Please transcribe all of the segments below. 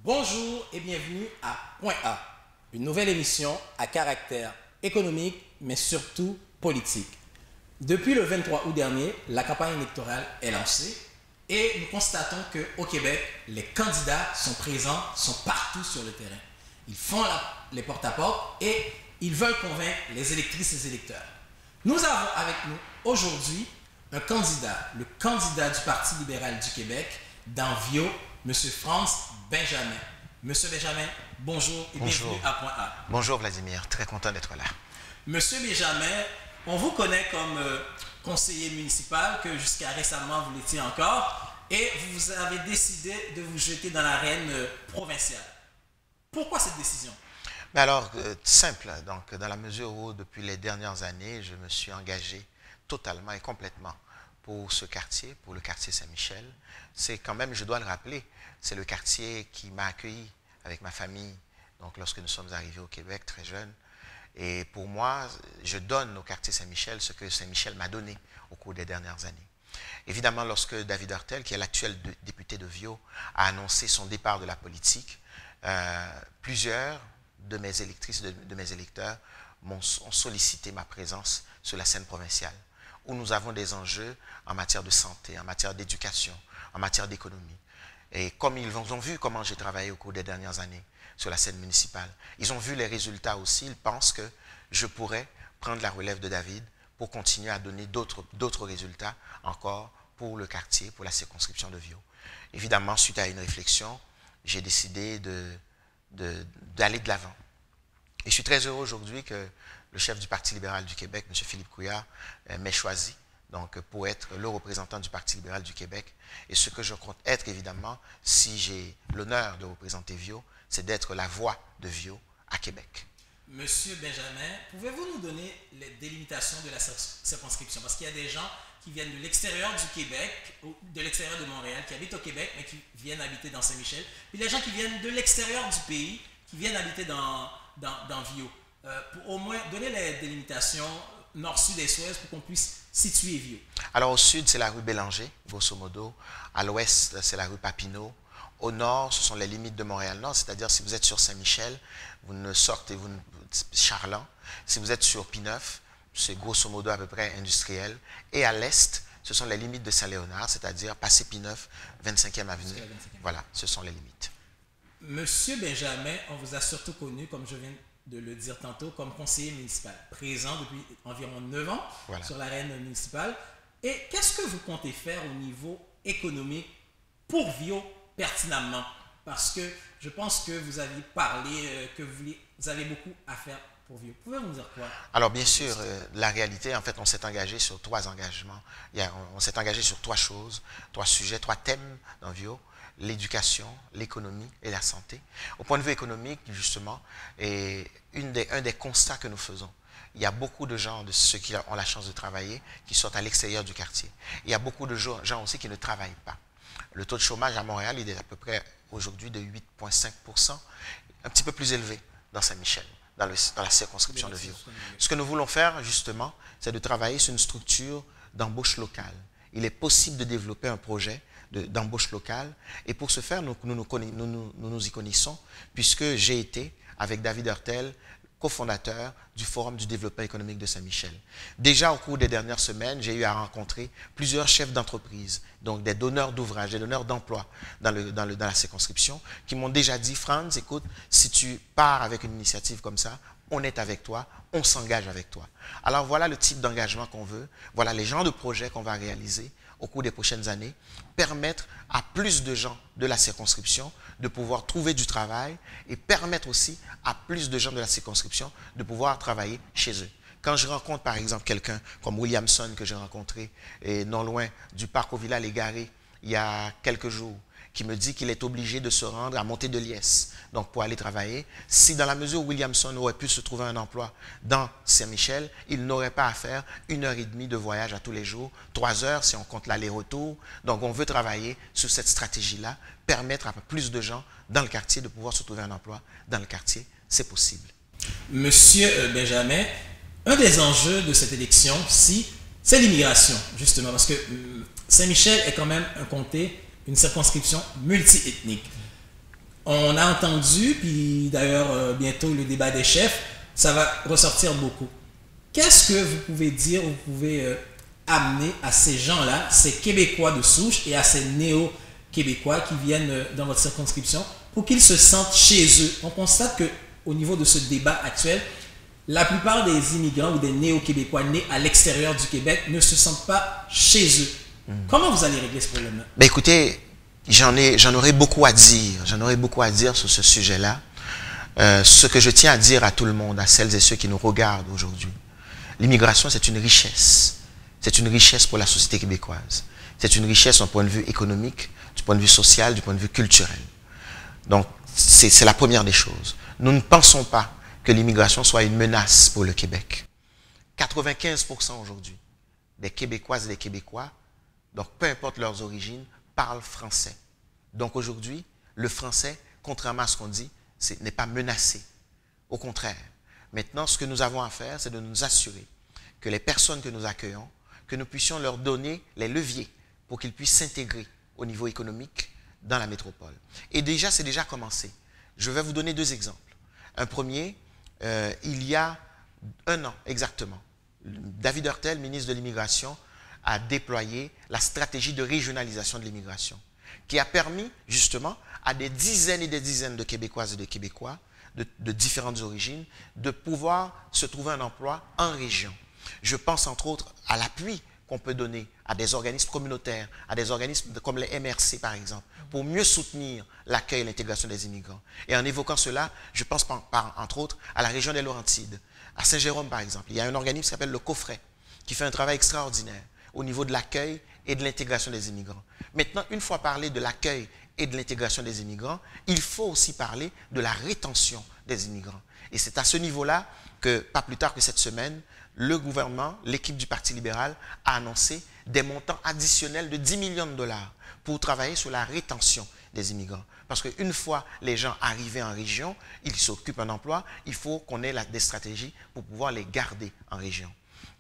Bonjour et bienvenue à Point A, une nouvelle émission à caractère économique, mais surtout politique. Depuis le 23 août dernier, la campagne électorale est lancée et nous constatons qu'au Québec, les candidats sont présents, sont partout sur le terrain. Ils font les porte-à-porte et ils veulent convaincre les électrices et les électeurs. Nous avons avec nous aujourd'hui un candidat, le candidat du Parti libéral du Québec, dans Vio, M. Franz Benjamin. Monsieur Benjamin, bonjour et bienvenue à Point A. Bonjour Vladimir, très content d'être là. Monsieur Benjamin, on vous connaît comme conseiller municipal, que jusqu'à récemment vous l'étiez encore, et vous avez décidé de vous jeter dans l'arène provinciale. Pourquoi cette décision? Mais alors, simple, donc dans la mesure où depuis les dernières années, je me suis engagé totalement et complètement pour ce quartier, pour le quartier Saint-Michel. C'est quand même, je dois le rappeler, c'est le quartier qui m'a accueilli avec ma famille, donc lorsque nous sommes arrivés au Québec très jeunes. Et pour moi, je donne au quartier Saint-Michel ce que Saint-Michel m'a donné au cours des dernières années. Évidemment, lorsque David Hurtel, qui est l'actuel député de Vio, a annoncé son départ de la politique, plusieurs de mes électrices et de mes électeurs ont sollicité ma présence sur la scène provinciale, où nous avons des enjeux en matière de santé, en matière d'éducation, en matière d'économie. Et comme ils ont vu comment j'ai travaillé au cours des dernières années sur la scène municipale, ils ont vu les résultats aussi, ils pensent que je pourrais prendre la relève de David pour continuer à donner d'autres résultats encore pour le quartier, pour la circonscription de Vio. Évidemment, suite à une réflexion, j'ai décidé d'aller de l'avant. Et je suis très heureux aujourd'hui que le chef du Parti libéral du Québec, M. Philippe Couillard, m'ait choisi donc, pour être le représentant du Parti libéral du Québec. Et ce que je compte être, évidemment, si j'ai l'honneur de représenter Vio, c'est d'être la voix de Vio à Québec. Monsieur Benjamin, pouvez-vous nous donner les délimitations de la circonscription? Parce qu'il y a des gens qui viennent de l'extérieur du Québec, ou de l'extérieur de Montréal, qui habitent au Québec, mais qui viennent habiter dans Saint-Michel. Puis les gens qui viennent de l'extérieur du pays, qui viennent habiter dans Vio. Pour au moins donner les délimitations nord, sud et ouest pour qu'on puisse situer Vio. Alors au sud, c'est la rue Bélanger, grosso modo. À l'ouest, c'est la rue Papineau. Au nord, ce sont les limites de Montréal-Nord, c'est-à-dire si vous êtes sur Saint-Michel, vous ne sortez, Charland. Si vous êtes sur P9, c'est grosso modo à peu près industriel. Et à l'est, ce sont les limites de Saint-Léonard, c'est-à-dire passer P9, 25e avenue. Voilà, ce sont les limites. Monsieur Benjamin, on vous a surtout connu, comme je viens de le dire tantôt, comme conseiller municipal, présent depuis environ 9 ans sur l'arène municipale. Et qu'est-ce que vous comptez faire au niveau économique pour Vio pertinemment? Parce que je pense que vous aviez parlé, que vous avez beaucoup à faire pour Vio. Pouvez-vous nous dire quoi? Alors bien sûr, la réalité, en fait, on s'est engagé sur 3 engagements. On s'est engagé sur 3 choses, 3 sujets, 3 thèmes dans Vio. L'éducation, l'économie et la santé. Au point de vue économique, justement, et un des constats que nous faisons, il y a beaucoup de gens, de ceux qui ont la chance de travailler, qui sortent à l'extérieur du quartier. Il y a beaucoup de gens aussi qui ne travaillent pas. Le taux de chômage à Montréal, il est à peu près aujourd'hui de 8,5%, un petit peu plus élevé dans Saint-Michel, dans la circonscription de Vio. Ce que nous voulons faire, justement, c'est de travailler sur une structure d'embauche locale. Il est possible de développer un projet d'embauche locale. Et pour ce faire, nous nous y connaissons, puisque j'ai été, avec David Hurtel, cofondateur du Forum du développement économique de Saint-Michel. Déjà, au cours des dernières semaines, j'ai eu à rencontrer plusieurs chefs d'entreprise, donc des donneurs d'ouvrages, des donneurs d'emploi dans la circonscription, qui m'ont déjà dit, Franz, écoute, si tu pars avec une initiative comme ça, on est avec toi, on s'engage avec toi. Alors voilà le type d'engagement qu'on veut, voilà les genres de projets qu'on va réaliser au cours des prochaines années, permettre à plus de gens de la circonscription de pouvoir trouver du travail et permettre aussi à plus de gens de la circonscription de pouvoir travailler chez eux. Quand je rencontre par exemple quelqu'un comme Williamson que j'ai rencontré et non loin du parc au Villa-les-Garés il y a quelques jours, qui me dit qu'il est obligé de se rendre à Montée-de-Liesse, donc pour aller travailler. Si dans la mesure où Williamson aurait pu se trouver un emploi dans Saint-Michel, il n'aurait pas à faire 1h30 de voyage à tous les jours, 3 heures si on compte l'aller-retour. Donc on veut travailler sur cette stratégie-là, permettre à plus de gens dans le quartier de pouvoir se trouver un emploi dans le quartier. C'est possible. Monsieur Benjamin, un des enjeux de cette élection-ci, c'est l'immigration, justement, parce que Saint-Michel est quand même un comté, une circonscription multiethnique. On a entendu, puis d'ailleurs bientôt le débat des chefs, ça va ressortir beaucoup. Qu'est-ce que vous pouvez dire, vous pouvez amener à ces gens-là, ces Québécois de souche et à ces néo-Québécois qui viennent dans votre circonscription pour qu'ils se sentent chez eux? On constate qu'au niveau de ce débat actuel, la plupart des immigrants ou des néo-Québécois nés à l'extérieur du Québec ne se sentent pas chez eux. Comment vous allez régler ce problème-là? Ben écoutez, j'en aurais beaucoup à dire. J'en aurais beaucoup à dire sur ce sujet-là. Ce que je tiens à dire à tout le monde, à celles et ceux qui nous regardent aujourd'hui, l'immigration, c'est une richesse. C'est une richesse pour la société québécoise. C'est une richesse d'un point de vue économique, du point de vue social, du point de vue culturel. Donc, c'est la première des choses. Nous ne pensons pas que l'immigration soit une menace pour le Québec. 95% aujourd'hui des Québécoises et des Québécois, donc peu importe leurs origines, parlent français. Donc aujourd'hui, le français, contrairement à ce qu'on dit, n'est pas menacé. Au contraire. Maintenant, ce que nous avons à faire, c'est de nous assurer que les personnes que nous accueillons, que nous puissions leur donner les leviers pour qu'ils puissent s'intégrer au niveau économique dans la métropole. Et déjà, c'est déjà commencé. Je vais vous donner 2 exemples. Un premier, il y a 1 an exactement, David Hurtel, ministre de l'Immigration, a déployé la stratégie de régionalisation de l'immigration, qui a permis justement à des dizaines et des dizaines de Québécoises et de Québécois de différentes origines de pouvoir se trouver un emploi en région. Je pense entre autres à l'appui qu'on peut donner à des organismes communautaires, à des organismes comme les MRC par exemple, pour mieux soutenir l'accueil et l'intégration des immigrants. Et en évoquant cela, je pense entre autres à la région des Laurentides, à Saint-Jérôme par exemple. Il y a un organisme qui s'appelle le Coffret, qui fait un travail extraordinaire au niveau de l'accueil et de l'intégration des immigrants. Maintenant, une fois parlé de l'accueil et de l'intégration des immigrants, il faut aussi parler de la rétention des immigrants. Et c'est à ce niveau-là que, pas plus tard que cette semaine, le gouvernement, l'équipe du Parti libéral, a annoncé des montants additionnels de 10 millions de dollars pour travailler sur la rétention des immigrants. Parce qu'une fois les gens arrivés en région, ils s'occupent d'un emploi, il faut qu'on ait des stratégies pour pouvoir les garder en région.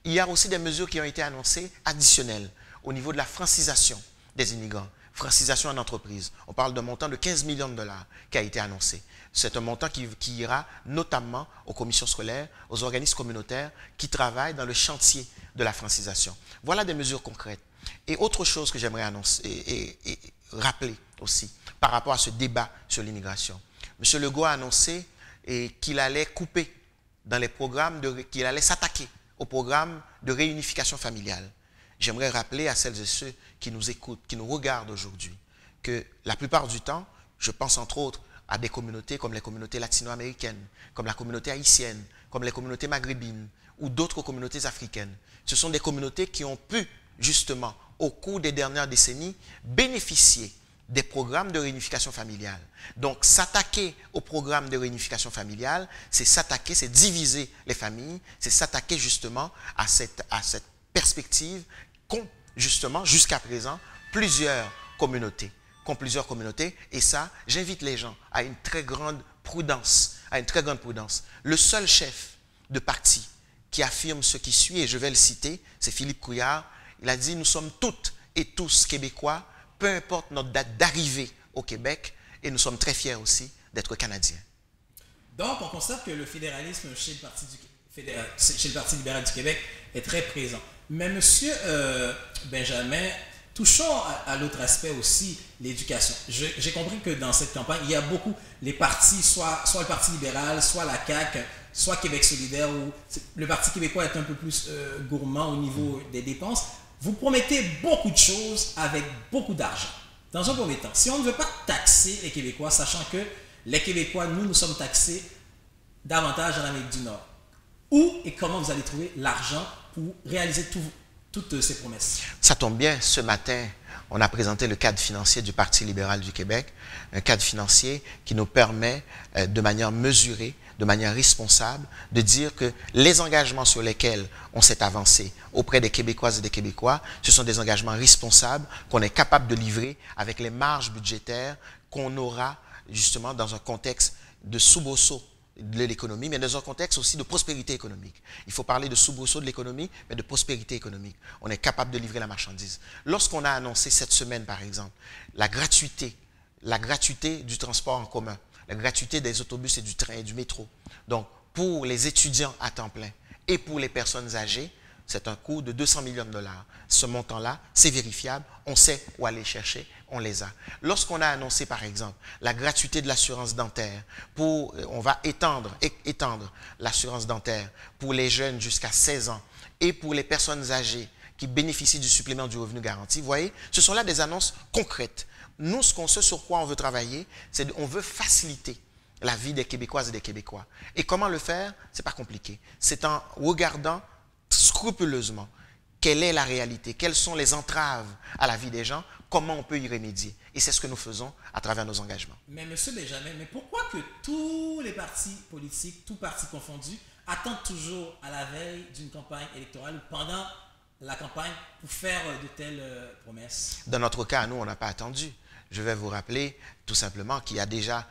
Il y a aussi des mesures qui ont été annoncées additionnelles au niveau de la francisation des immigrants. Francisation en entreprise. On parle d'un montant de 15 millions de dollars qui a été annoncé. C'est un montant qui ira notamment aux commissions scolaires, aux organismes communautaires qui travaillent dans le chantier de la francisation. Voilà des mesures concrètes. Et autre chose que j'aimerais annoncer et rappeler aussi par rapport à ce débat sur l'immigration. M. Legault a annoncé qu'il allait couper dans les programmes, qu'il allait s'attaquer au programme de réunification familiale. J'aimerais rappeler à celles et ceux qui nous écoutent, qui nous regardent aujourd'hui, que la plupart du temps, je pense entre autres à des communautés comme les communautés latino-américaines, comme la communauté haïtienne, comme les communautés maghrébines ou d'autres communautés africaines. Ce sont des communautés qui ont pu, justement, au cours des dernières décennies, bénéficier des programmes de réunification familiale. Donc, s'attaquer au programme de réunification familiale, c'est s'attaquer, c'est diviser les familles, c'est s'attaquer justement à cette perspective qu'ont justement jusqu'à présent plusieurs communautés. Et ça, j'invite les gens à une très grande prudence. Le seul chef de parti qui affirme ce qui suit, et je vais le citer, c'est Philippe Couillard. Il a dit « Nous sommes toutes et tous Québécois, peu importe notre date d'arrivée au Québec, et nous sommes très fiers aussi d'être Canadiens. » Donc, on constate que le fédéralisme chez le Parti libéral du Québec est très présent. Mais monsieur Benjamin, touchons à l'autre aspect aussi, l'éducation. J'ai compris que dans cette campagne, il y a beaucoup, les partis, soit le Parti libéral, soit la CAQ, soit Québec solidaire, où le Parti québécois est un peu plus gourmand au niveau des dépenses. Vous promettez beaucoup de choses avec beaucoup d'argent. Dans un premier temps, si on ne veut pas taxer les Québécois, sachant que les Québécois, nous sommes taxés davantage en Amérique du Nord, où et comment vous allez trouver l'argent pour réaliser toutes ces promesses? Ça tombe bien, ce matin, on a présenté le cadre financier du Parti libéral du Québec, un cadre financier qui nous permet de manière mesurée, de manière responsable, de dire que les engagements sur lesquels on s'est avancé auprès des Québécoises et des Québécois, ce sont des engagements responsables qu'on est capable de livrer avec les marges budgétaires qu'on aura justement dans un contexte de soubresaut de l'économie, mais dans un contexte aussi de prospérité économique. Il faut parler de soubresaut de l'économie, mais de prospérité économique. On est capable de livrer la marchandise. Lorsqu'on a annoncé cette semaine, par exemple, la gratuité la gratuité du transport en commun, la gratuité des autobus et du train et du métro. Donc, pour les étudiants à temps plein et pour les personnes âgées, c'est un coût de 200 millions de dollars. Ce montant-là, c'est vérifiable, on sait où aller chercher, on les a. Lorsqu'on a annoncé, par exemple, la gratuité de l'assurance dentaire, on va étendre l'assurance dentaire pour les jeunes jusqu'à 16 ans et pour les personnes âgées qui bénéficient du supplément du revenu garanti, vous voyez, ce sont là des annonces concrètes. Nous, ce sur quoi on veut travailler, c'est qu'on veut faciliter la vie des Québécoises et des Québécois. Et comment le faire? Ce n'est pas compliqué. C'est en regardant scrupuleusement quelle est la réalité, quelles sont les entraves à la vie des gens, comment on peut y remédier. Et c'est ce que nous faisons à travers nos engagements. Mais M. Benjamin, mais pourquoi que tous les partis politiques, tous partis confondus, attendent toujours à la veille d'une campagne électorale ou pendant la campagne pour faire de telles promesses? Dans notre cas, nous, on n'a pas attendu. Je vais vous rappeler tout simplement qu'il y a déjà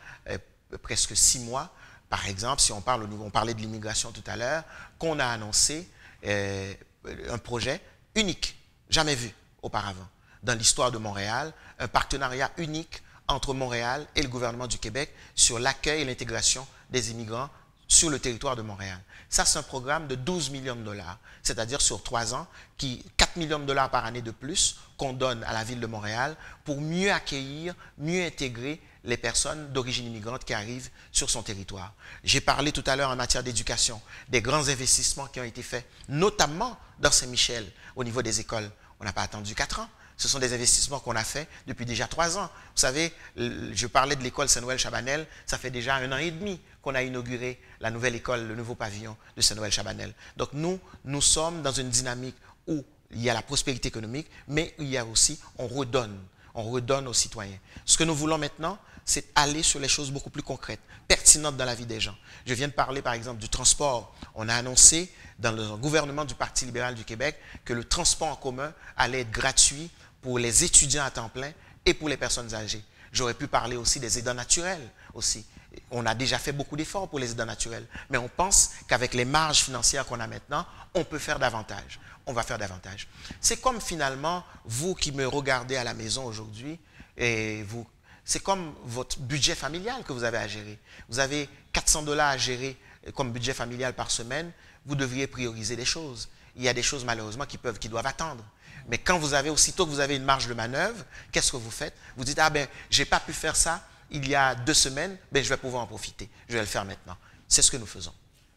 presque 6 mois, par exemple, si on parlait de l'immigration tout à l'heure, qu'on a annoncé un projet unique, jamais vu auparavant, dans l'histoire de Montréal, un partenariat unique entre Montréal et le gouvernement du Québec sur l'accueil et l'intégration des immigrants sur le territoire de Montréal. Ça, c'est un programme de 12 millions de dollars, c'est-à-dire sur 3 ans, 4 millions de dollars par année de plus qu'on donne à la ville de Montréal pour mieux accueillir, mieux intégrer les personnes d'origine immigrante qui arrivent sur son territoire. J'ai parlé tout à l'heure en matière d'éducation, des grands investissements qui ont été faits, notamment dans Saint-Michel, au niveau des écoles. On n'a pas attendu 4 ans. Ce sont des investissements qu'on a faits depuis déjà 3 ans. Vous savez, je parlais de l'école Saint-Noël-Chabanel, ça fait déjà 1 an et demi qu'on a inauguré la nouvelle école, le nouveau pavillon de Saint-Noël-Chabanel. Donc nous sommes dans une dynamique où il y a la prospérité économique, mais il y a aussi, on redonne aux citoyens. Ce que nous voulons maintenant, c'est aller sur les choses beaucoup plus concrètes, pertinentes dans la vie des gens. Je viens de parler par exemple du transport. On a annoncé dans le gouvernement du Parti libéral du Québec que le transport en commun allait être gratuit pour les étudiants à temps plein et pour les personnes âgées. J'aurais pu parler aussi des aidants naturels aussi. On a déjà fait beaucoup d'efforts pour les aidants naturels, mais on pense qu'avec les marges financières qu'on a maintenant, on peut faire davantage. On va faire davantage. C'est comme finalement, vous qui me regardez à la maison aujourd'hui, c'est comme votre budget familial que vous avez à gérer. Vous avez 400 $ à gérer comme budget familial par semaine, vous devriez prioriser des choses. Il y a des choses malheureusement qui doivent attendre. Mais quand aussitôt que vous avez une marge de manœuvre, qu'est-ce que vous faites? Vous dites, ah ben, je n'ai pas pu faire ça il y a 2 semaines, ben, je vais pouvoir en profiter. Je vais le faire maintenant. C'est ce que nous faisons.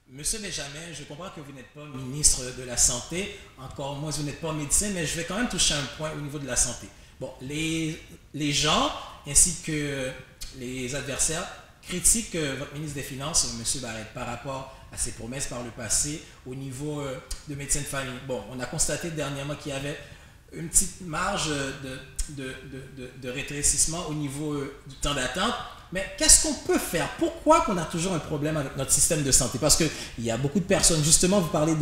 Monsieur Benjamin, je comprends que vous n'êtes pas ministre de la Santé, encore moins vous n'êtes pas médecin, mais je vais quand même toucher un point au niveau de la santé. Bon, les gens, ainsi que les adversaires, critiquent votre ministre des Finances, M. Barrette, par rapport à ses promesses par le passé au niveau de médecins de famille. Bon, on a constaté dernièrement qu'il y avait une petite marge de rétrécissement au niveau du temps d'attente. Mais qu'est-ce qu'on peut faire? Pourquoi qu'on a toujours un problème avec notre système de santé? Parce qu'il y a beaucoup de personnes, justement, vous parlez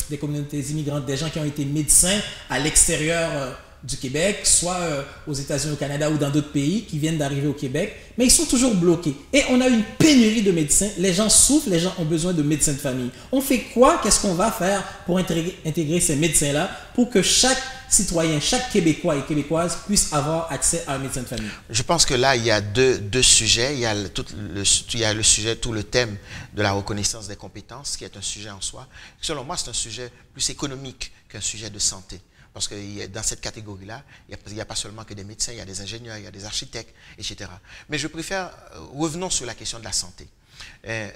des communautés immigrantes, des gens qui ont été médecins à l'extérieur du Québec, soit aux États-Unis, au Canada ou dans d'autres pays qui viennent d'arriver au Québec, mais ils sont toujours bloqués. Et on a une pénurie de médecins, les gens souffrent, les gens ont besoin de médecins de famille. On fait quoi? Qu'est-ce qu'on va faire pour intégrer ces médecins-là pour que chaque citoyen, chaque Québécois et Québécoise puisse avoir accès à un médecin de famille? Je pense que là, il y a deux sujets. Il y a le sujet, tout le thème de la reconnaissance des compétences, qui est un sujet en soi. Selon moi, c'est un sujet plus économique qu'un sujet de santé. Parce que dans cette catégorie-là, il n'y a pas seulement que des médecins, il y a des ingénieurs, il y a des architectes, etc. Mais je préfère, revenons sur la question de la santé.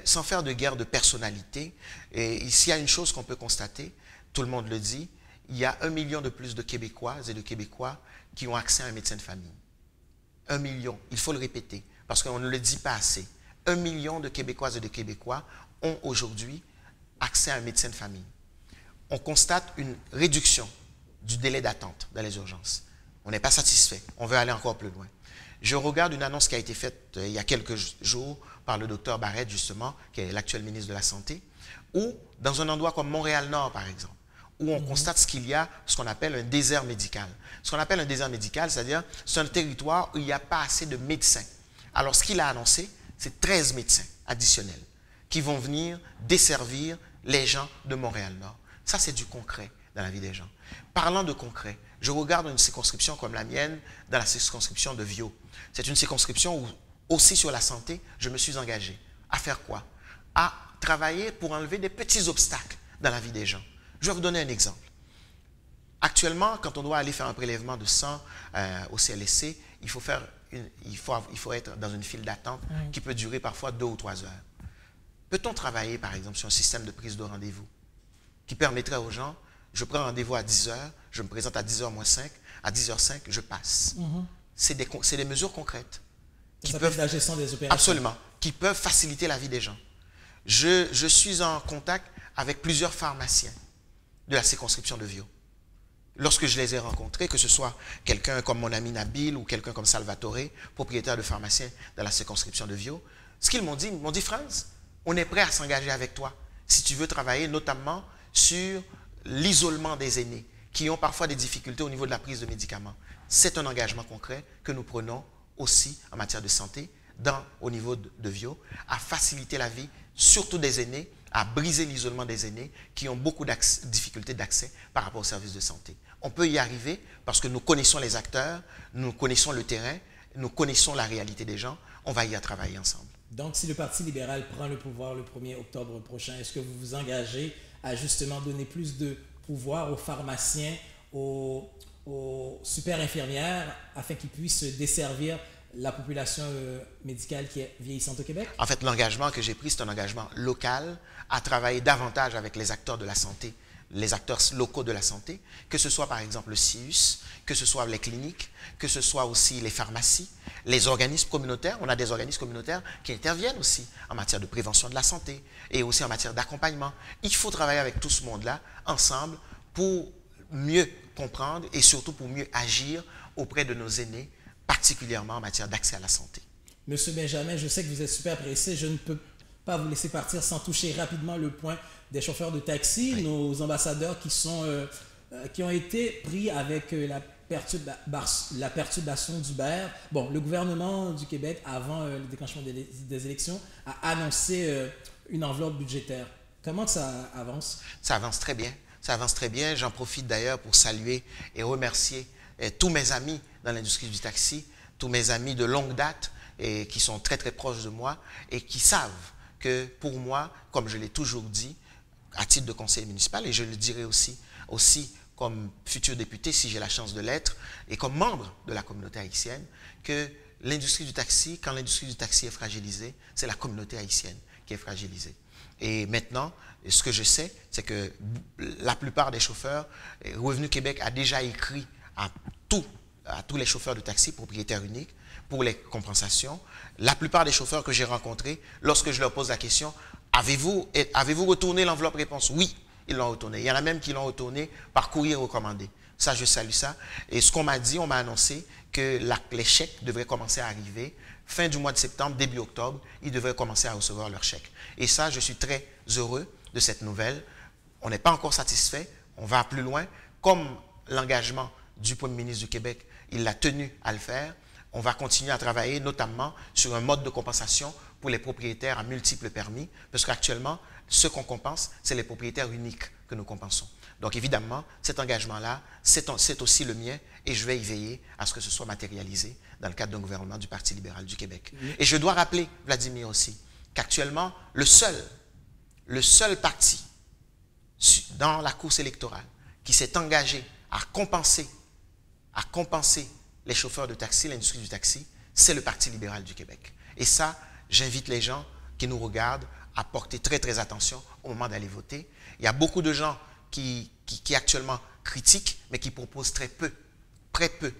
Sans faire de guerre de personnalité, s'il y a une chose qu'on peut constater, tout le monde le dit, il y a 1 million de plus de Québécoises et de Québécois qui ont accès à un médecin de famille. 1 million, il faut le répéter, parce qu'on ne le dit pas assez. 1 million de Québécoises et de Québécois ont aujourd'hui accès à un médecin de famille. On constate une réduction du délai d'attente dans les urgences. On n'est pas satisfait. On veut aller encore plus loin. Je regarde une annonce qui a été faite il y a quelques jours par le docteur Barrette, justement, qui est l'actuel ministre de la Santé, où, dans un endroit comme Montréal-Nord, par exemple, où on constate qu'il y a ce qu'on appelle un désert médical. Ce qu'on appelle un désert médical, c'est-à-dire c'est un territoire où il n'y a pas assez de médecins. Alors, ce qu'il a annoncé, c'est 13 médecins additionnels qui vont venir desservir les gens de Montréal-Nord. Ça, c'est du concret. dans la vie des gens. Parlant de concret, je regarde une circonscription comme la mienne dans la circonscription de Vio. C'est une circonscription où, aussi sur la santé, je me suis engagé. À faire quoi? À travailler pour enlever des petits obstacles dans la vie des gens. Je vais vous donner un exemple. Actuellement, quand on doit aller faire un prélèvement de sang au CLSC, il faut être dans une file d'attente qui peut durer parfois 2 ou 3 heures. Peut-on travailler, par exemple, sur un système de prise de rendez-vous qui permettrait aux gens, je prends rendez-vous à 10 heures, je me présente à 10h moins 5, à 10h05, je passe. C'est des mesures concrètes. Ça peut être la gestion des opérations. Absolument, qui peuvent faciliter la vie des gens. Je suis en contact avec plusieurs pharmaciens de la circonscription de Vio. Lorsque je les ai rencontrés, que ce soit quelqu'un comme mon ami Nabil ou quelqu'un comme Salvatore, propriétaire de pharmacien dans la circonscription de Vio, ce qu'ils m'ont dit, Franz, on est prêt à s'engager avec toi si tu veux travailler notamment sur l'isolement des aînés qui ont parfois des difficultés au niveau de la prise de médicaments. C'est un engagement concret que nous prenons aussi en matière de santé au niveau de Vio, à faciliter la vie, surtout des aînés, à briser l'isolement des aînés qui ont beaucoup de difficultés d'accès par rapport aux services de santé. On peut y arriver parce que nous connaissons les acteurs, nous connaissons le terrain, nous connaissons la réalité des gens, on va y travailler ensemble. Donc, si le Parti libéral prend le pouvoir le 1er octobre prochain, est-ce que vous vous engagez à justement donner plus de pouvoir aux pharmaciens, aux super infirmières, afin qu'ils puissent desservir la population médicale qui est vieillissante au Québec? En fait, l'engagement que j'ai pris, c'est un engagement local à travailler davantage avec les acteurs de la santé, les acteurs locaux de la santé, que ce soit par exemple le CIUS, que ce soit les cliniques, que ce soit aussi les pharmacies, les organismes communautaires. On a des organismes communautaires qui interviennent aussi en matière de prévention de la santé et aussi en matière d'accompagnement. Il faut travailler avec tout ce monde-là ensemble pour mieux comprendre et surtout pour mieux agir auprès de nos aînés, particulièrement en matière d'accès à la santé. Monsieur Benjamin, je sais que vous êtes super pressé. Je ne peux pas vous laisser partir sans toucher rapidement le point des chauffeurs de taxi, oui. Nos ambassadeurs qui ont été pris avec la perturbation d'Uber. Bon, le gouvernement du Québec, avant le déclenchement des élections, a annoncé une enveloppe budgétaire. Comment ça avance? Ça avance très bien. Ça avance très bien. J'en profite d'ailleurs pour saluer et remercier tous mes amis dans l'industrie du taxi, tous mes amis de longue date et qui sont très très proches de moi et qui savent que pour moi, comme je l'ai toujours dit, à titre de conseiller municipal, et je le dirai aussi comme futur député, si j'ai la chance de l'être, et comme membre de la communauté haïtienne, que l'industrie du taxi, quand l'industrie du taxi est fragilisée, c'est la communauté haïtienne qui est fragilisée. Et maintenant, ce que je sais, c'est que la plupart des chauffeurs, Revenu Québec a déjà écrit à tous les chauffeurs de taxi, propriétaires uniques, pour les compensations. La plupart des chauffeurs que j'ai rencontrés, lorsque je leur pose la question, avez-vous retourné l'enveloppe réponse? Oui, ils l'ont retourné. Il y en a même qui l'ont retourné par courrier recommandé. Ça, je salue ça. Et ce qu'on m'a dit, on m'a annoncé que les chèques devraient commencer à arriver. Fin du mois de septembre, début octobre, ils devraient commencer à recevoir leurs chèques. Et ça, je suis très heureux de cette nouvelle. On n'est pas encore satisfait. On va plus loin. Comme l'engagement du Premier ministre du Québec, il l'a tenu à le faire. On va continuer à travailler notamment sur un mode de compensation pour les propriétaires à multiples permis, parce qu'actuellement, ce qu'on compense, c'est les propriétaires uniques que nous compensons. Donc évidemment, cet engagement-là, c'est aussi le mien et je vais y veiller à ce que ce soit matérialisé dans le cadre d'un gouvernement du Parti libéral du Québec. Et je dois rappeler, Vladimir aussi, qu'actuellement, le seul parti dans la course électorale qui s'est engagé à compenser les chauffeurs de taxi, l'industrie du taxi, c'est le Parti libéral du Québec. Et ça, j'invite les gens qui nous regardent à porter très très attention au moment d'aller voter. Il y a beaucoup de gens qui actuellement critiquent, mais qui proposent très peu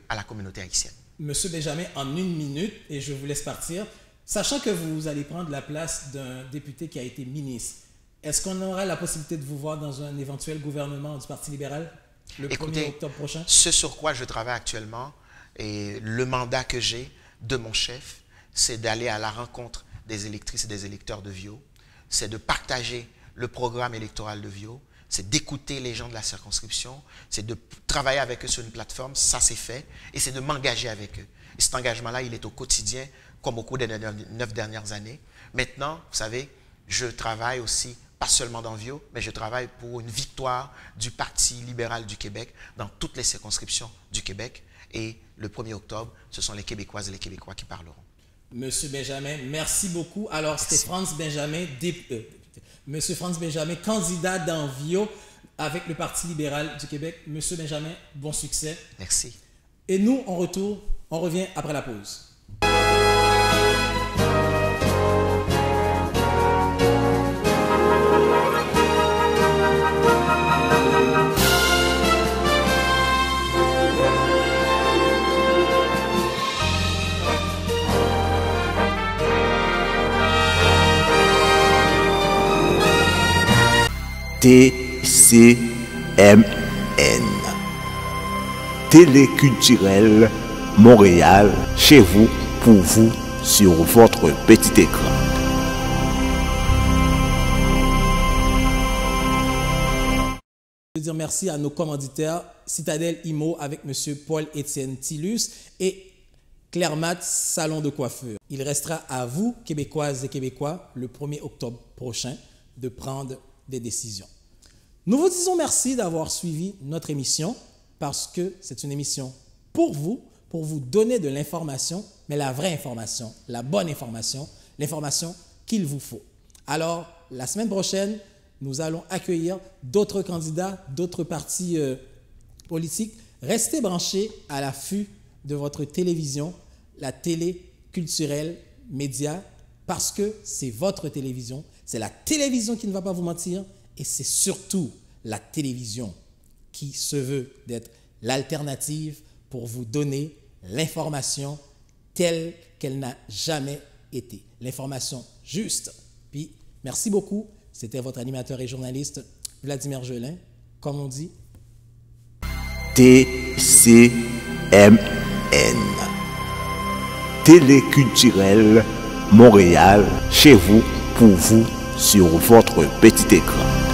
à la communauté haïtienne. Monsieur Benjamin, en 1 minute, et je vous laisse partir, sachant que vous allez prendre la place d'un député qui a été ministre, est-ce qu'on aura la possibilité de vous voir dans un éventuel gouvernement du Parti libéral le 1er octobre prochain? Ce sur quoi je travaille actuellement, et le mandat que j'ai de mon chef, c'est d'aller à la rencontre des électrices et des électeurs de Vio, c'est de partager le programme électoral de Vio, c'est d'écouter les gens de la circonscription, c'est de travailler avec eux sur une plateforme, ça c'est fait, et c'est de m'engager avec eux. Et cet engagement-là, il est au quotidien, comme au cours des 9 dernières années. Maintenant, vous savez, je travaille aussi pas seulement dans Vio, mais je travaille pour une victoire du Parti libéral du Québec dans toutes les circonscriptions du Québec. Et le 1er octobre, ce sont les Québécoises et les Québécois qui parleront. Monsieur Benjamin, merci beaucoup. Alors, c'était Frantz Benjamin, Monsieur Frantz Benjamin, candidat dans Vio avec le Parti libéral du Québec. Monsieur Benjamin, bon succès. Merci. Et nous, on revient après la pause. TCMN Téléculturel Montréal, chez vous, pour vous, sur votre petit écran. Je veux dire merci à nos commanditaires, Citadel Imo avec M. Paul-Étienne Tillus et Clermat Salon de coiffure. Il restera à vous, Québécoises et Québécois, le 1er octobre prochain, de prendre des décisions. Nous vous disons merci d'avoir suivi notre émission parce que c'est une émission pour vous donner de l'information, mais la vraie information, la bonne information, l'information qu'il vous faut. Alors, la semaine prochaine, nous allons accueillir d'autres candidats, d'autres partis politiques. Restez branchés à l'affût de votre télévision, la télé culturelle média, parce que c'est votre télévision. C'est la télévision qui ne va pas vous mentir et c'est surtout la télévision qui se veut d'être l'alternative pour vous donner l'information telle qu'elle n'a jamais été. L'information juste. Puis, merci beaucoup. C'était votre animateur et journaliste Vladimir Jelin. Comme on dit, TCMN Téléculturel Montréal, chez vous, pour vous, sur votre petit écran.